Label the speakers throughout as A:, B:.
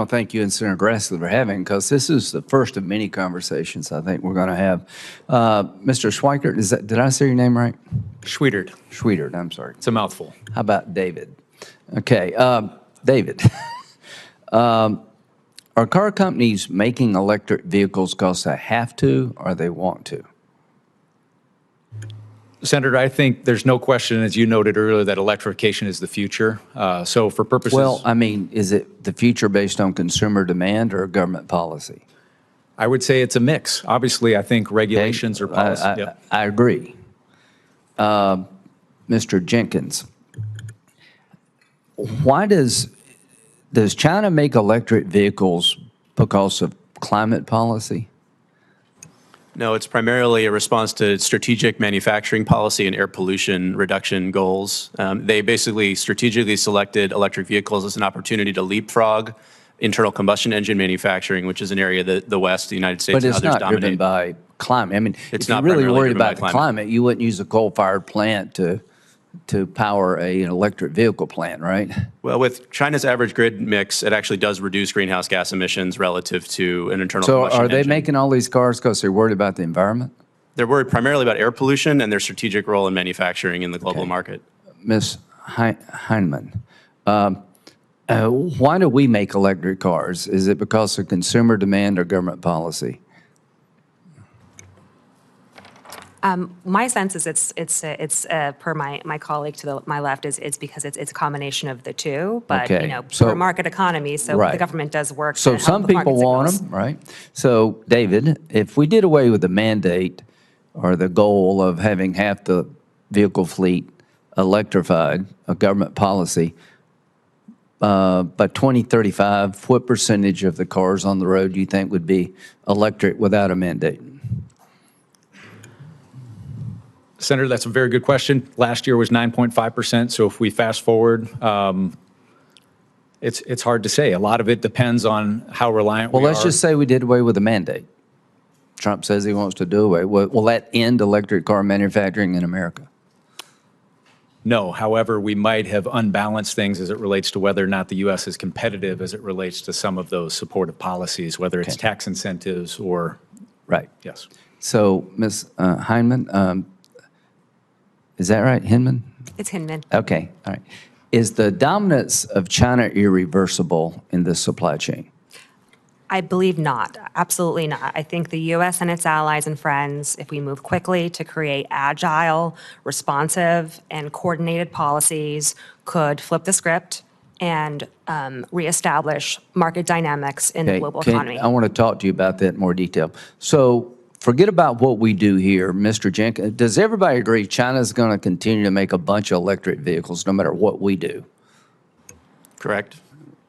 A: want to thank you and Senator Grassley for having, because this is the first of many conversations I think we're going to have. Mr. Schweikert, did I say your name right?
B: Schweitert.
A: Schweitert, I'm sorry.
B: It's a mouthful.
A: How about David? Okay, David. Are car companies making electric vehicles because they have to or they want to?
B: Senator, I think there's no question, as you noted earlier, that electrification is the future. So for purposes...
A: Well, I mean, is it the future based on consumer demand or government policy?
B: I would say it's a mix. Obviously, I think regulations or policy...
A: I agree. Mr. Jenkins, why does China make electric vehicles because of climate policy?
C: No, it's primarily a response to strategic manufacturing policy and air pollution reduction goals. They basically strategically selected electric vehicles as an opportunity to leapfrog internal combustion engine manufacturing, which is an area that the West, the United States, and others dominate.
A: But it's not driven by climate. I mean,
C: it's
A: if you're
C: not
A: really
C: primarily
A: worried
C: driven by
A: about the climate, you wouldn't use a coal-fired plant to power an electric vehicle plant, right?
C: Well, with China's average grid mix, it actually does reduce greenhouse gas emissions relative to an internal
A: So
C: combustion
A: are they
C: engine.
A: making all these cars because they're worried about the environment?
C: They're worried primarily about air pollution and their strategic role in manufacturing in the global market.
A: Ms. Heinemann, why do we make electric cars? Is it because of consumer demand or government policy?
D: My sense is it's per my colleague to my left is it's because it's a combination of the two. But
A: Okay.
D: you know,
A: So-
D: per market economy, so
A: Right.
D: the government does work.
A: So
D: to help
A: some
D: the
A: people
D: market
A: want
D: signals.
A: them, right? So David, if we did away with the mandate or the goal of having half the vehicle fleet electrified, a government policy, by 2035, what percentage of the cars on the road do you think would be electric without a mandate?
B: Senator, that's a very good question. Last year was 9.5%. So if we fast forward, it's hard to say. A lot of it depends on how reliant we are.
A: Well, let's just say we did away with the mandate. Trump says he wants to do away. Will that end electric car manufacturing in America?
B: No. However, we might have unbalanced things as it relates to whether or not the U.S. is competitive as it relates to some of those supportive policies, whether it's tax incentives or...
A: Right.
B: Yes.
A: So, Ms. Heinemann, is that right, Hinman?
D: It's Hinman.
A: Okay, all right. Is the dominance of China irreversible in the supply chain?
D: I believe not. Absolutely not. I think the U.S. and its allies and friends, if we move quickly to create agile, responsive, and coordinated policies, could flip the script and reestablish market dynamics in the global economy.
A: I want to talk to you about that in more detail. So forget about what we do here, Mr. Jenkins. Does everybody agree China's going to continue to make a bunch of electric vehicles no matter what we do?
C: Correct.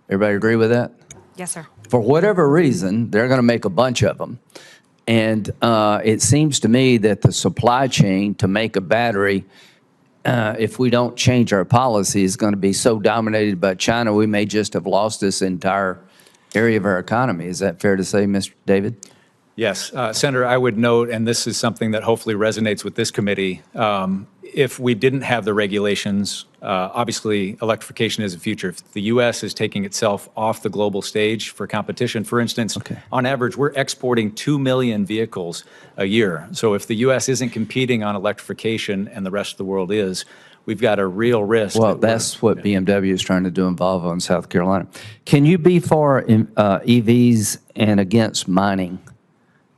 A: Everybody agree with that?
D: Yes, sir.
A: For whatever reason, they're going to make a bunch of them. And it seems to me that the supply chain to make a battery, if we don't change our policy, is going to be so dominated by China, we may just have lost this entire area of our economy. Is that fair to say, Mr. David?
B: Yes. Senator, I would note, and this is something that hopefully resonates with this committee, if we didn't have the regulations, obviously electrification is the future. If the U.S. is taking itself off the global stage for competition, for instance, on average, we're exporting 2 million vehicles a year. So if the U.S. isn't competing on electrification and the rest of the world is, we've got a real risk.
A: Well, that's what BMW is trying to do in Volvo in South Carolina. Can you be for EVs and against mining,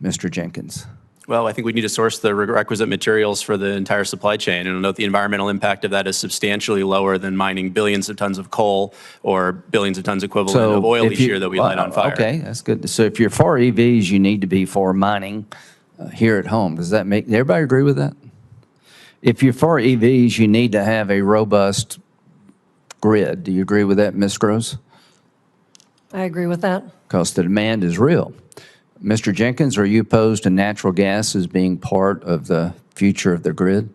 A: Mr. Jenkins?
C: Well, I think we need to source the requisite materials for the entire supply chain and note the environmental impact of that is substantially lower than mining billions of tons of coal or billions of tons equivalent of oil each year that we light on fire.
A: Okay, that's good. So if you're for EVs, you need to be for mining here at home. Does that make, everybody agree with that? If you're for EVs, you need to have a robust grid. Do you agree with that, Ms. Gross?
E: I agree with that.
A: Because the demand is real. Mr. Jenkins, are you opposed to natural gas as being part of the future of the grid?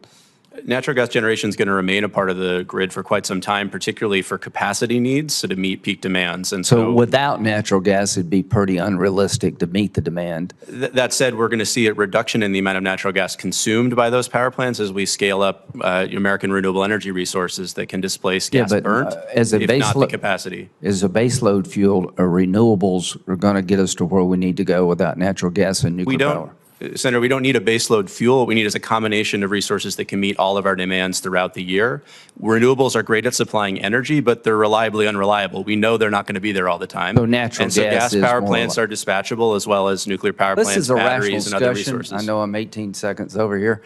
C: Natural gas generation is going to remain a part of the grid for quite some time, particularly for capacity needs, so to meet peak demands. And
A: So without natural gas, it'd be pretty unrealistic to meet the demand.
C: That said, we're going to see a reduction in the amount of natural gas consumed by those power plants as we scale up American renewable energy resources that can displace gas
A: but,
C: burnt,
A: as a
C: if
A: base
C: not the
A: lo-
C: capacity.
A: As a baseload fuel, renewables are going to get us to where we need to go without natural gas and nuclear power.
C: Senator, we don't need a baseload fuel. What we need is a combination of resources that can meet all of our demands throughout the year. Renewables are great at supplying energy, but they're reliably unreliable. We know they're not going to be there all the time.
A: So natural
C: and so
A: gas is
C: power
A: more
C: plants are dispatchable, as well as nuclear power
A: This
C: plants,
A: is a rational
C: batteries, and other
A: discussion.
C: resources.
A: I know I'm 18 seconds over here.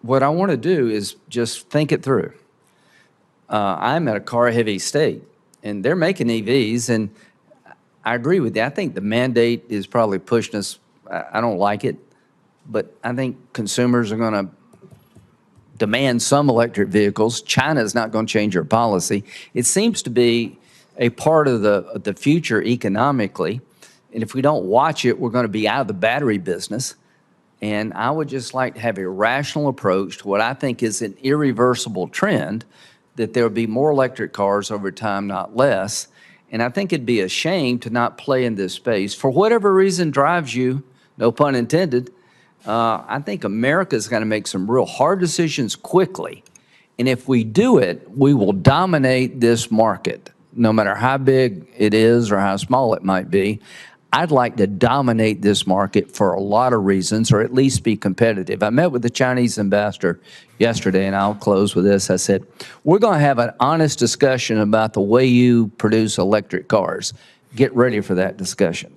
A: What I want to do is just think it through. I'm at a car-heavy state, and they're making EVs, and I agree with you. I think the mandate is probably pushing us. I don't like it, but I think consumers are going to demand some electric vehicles. China's not going to change their policy. It seems to be a part of the future economically, and if we don't watch it, we're going to be out of the battery business. And I would just like to have a rational approach to what I think is an irreversible trend, that there will be more electric cars over time, not less. And I think it'd be a shame to not play in this space. For whatever reason drives you, no pun intended, I think America's going to make some real hard decisions quickly. And if we do it, we will dominate this market, no matter how big it is or how small it might be. I'd like to dominate this market for a lot of reasons, or at least be competitive. I met with the Chinese ambassador yesterday, and I'll close with this. I said, we're going to have an honest discussion about the way you produce electric cars. Get ready for that discussion.